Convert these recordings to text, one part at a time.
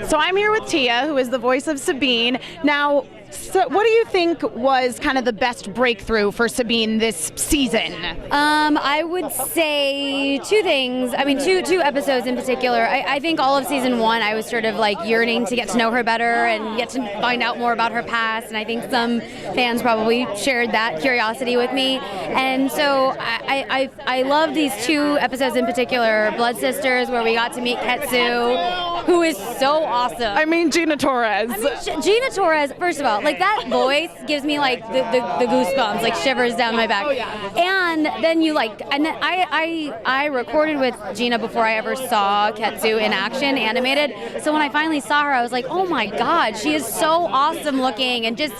So I'm here with Tiya, who is the voice of Sabine. Now, so what do you think was kind of the best breakthrough for Sabine this season? I would say two things. I mean, two episodes in particular. I think all of season one, I was sort of like yearning to get to know her better and get to find out more about her past. And I think some fans probably shared that curiosity with me. And so I love these two episodes in particular, Blood Sisters, where we got to meet Ketsu, who is so awesome. I mean, Gina Torres. Gina Torres, first of all, like that voice gives me like the goosebumps, like shivers down my back. Oh, yeah. And then and then I recorded with Gina before I ever saw Ketsu in action, animated. So when I finally saw her, I was like, oh my God, she is so awesome looking and just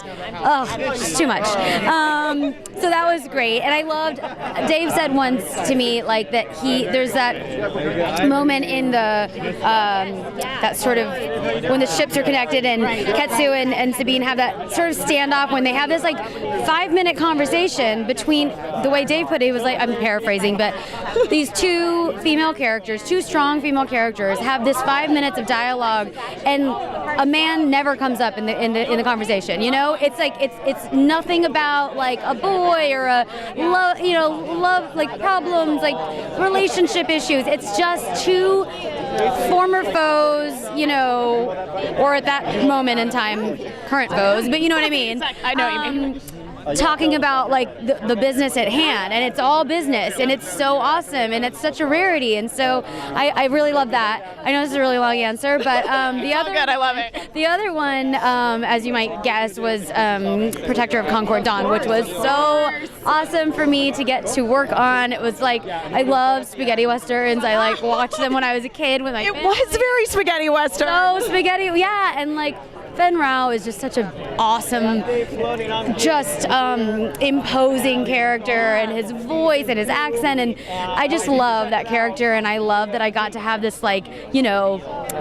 too much. So that was great. And I loved, Dave said once to me, like that there's that moment in the, that sort of, when the ships are connected and Ketsu and Sabine have that sort of standoff when they have this like 5-minute conversation between, the way Dave put it, he was like, I'm paraphrasing, but these two female characters, two strong female characters have this 5 minutes of dialogue and a man never comes up in the conversation, you know? It's like, it's nothing about like a boy or a love, like problems, like relationship issues. It's just two former foes, you know, or at that moment in time, current foes, but you know what I mean? I know what you mean. Talking about like the business at hand, and it's all business, and it's so awesome, and it's such a rarity, and so I really love that. I know this is a really long answer, but the other, good, I love it. The other one, as you might guess, was Protector of Concord Dawn, which was so awesome for me to get to work on. It was like, I love spaghetti westerns. I like watched them when I was a kid with my It was very spaghetti western. Oh, spaghetti, yeah, and like Fen Rao is just such an awesome, just imposing character, and his voice and his accent, and I just love that character, and I love that I got to have this like,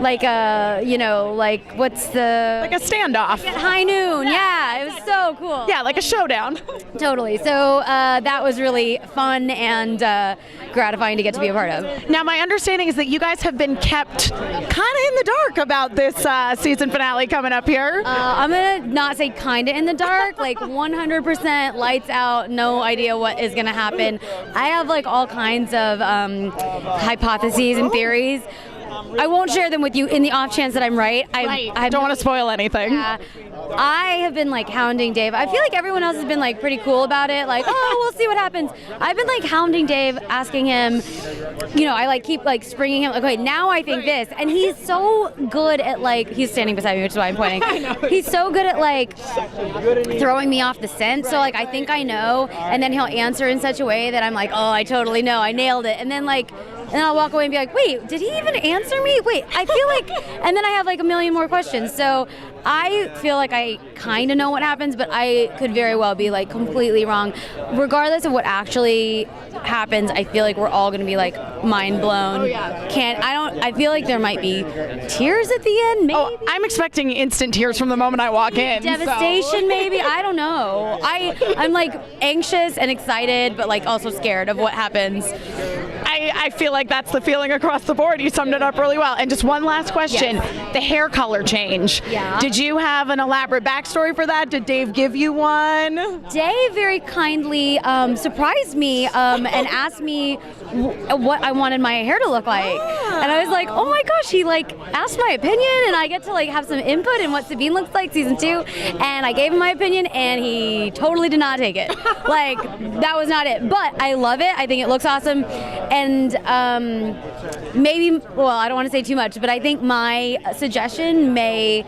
like what's the... Like a standoff. At high noon, yeah, it was so cool. Yeah, like a showdown. Totally, so that was really fun and gratifying to get to be a part of. Now, my understanding is that you guys have been kept kind of in the dark about this season finale coming up here. I'm gonna not say kinda in the dark, like 100% lights out, no idea what is gonna happen. I have like all kinds of hypotheses and theories. I won't share them with you in the off chance that I'm right. I don't want to spoil anything. I have been like hounding Dave. I feel like everyone else has been like pretty cool about it. Like, oh, we'll see what happens. I've been like hounding Dave, asking him, I like keep like springing him. Like, okay, now I think this. And he's so good at like, he's standing beside me, which is why I'm pointing. He's so good at like throwing me off the scent. So like, I think I know. And then he'll answer in such a way that I'm like, oh, I totally know. I nailed it. And then I'll walk away and be like, wait, did he even answer me? Wait, I feel like, and then I have like a million more questions. So I feel like I kind of know what happens, but I could very well be like completely wrong. Regardless of what actually happens, I feel like we're all going to be like mind blown. Oh, yeah. I feel like there might be tears at the end, maybe. Oh, I'm expecting instant tears from the moment I walk in. Devastation, maybe. I don't know. I'm like anxious and excited, but like also scared of what happens. I feel like that's the feeling across the board. You summed it up really well. And just one last question. Yes. The hair color change. Yeah. Did you have an elaborate backstory for that? Did Dave give you one? Dave very kindly surprised me and asked me what I wanted my hair to look like. And I was like, oh my gosh, he like asked my opinion, and I get to like have some input in what Sabine looks like season 2. And I gave him my opinion, and he totally did not take it. Like, that was not it. But I love it. I think it looks awesome. And maybe, well, I don't want to say too much, but I think my suggestion may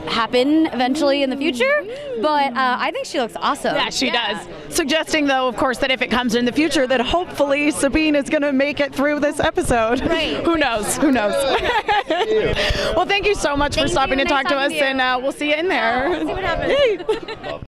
happen eventually in the future, but I think she looks awesome. Yeah, she does. Suggesting, though, of course, that if it comes in the future, that hopefully Sabine is going to make it through this episode. Right. Who knows? Who knows? Well, thank you so much for stopping to talk to us, and we'll see you in there. We'll see what happens.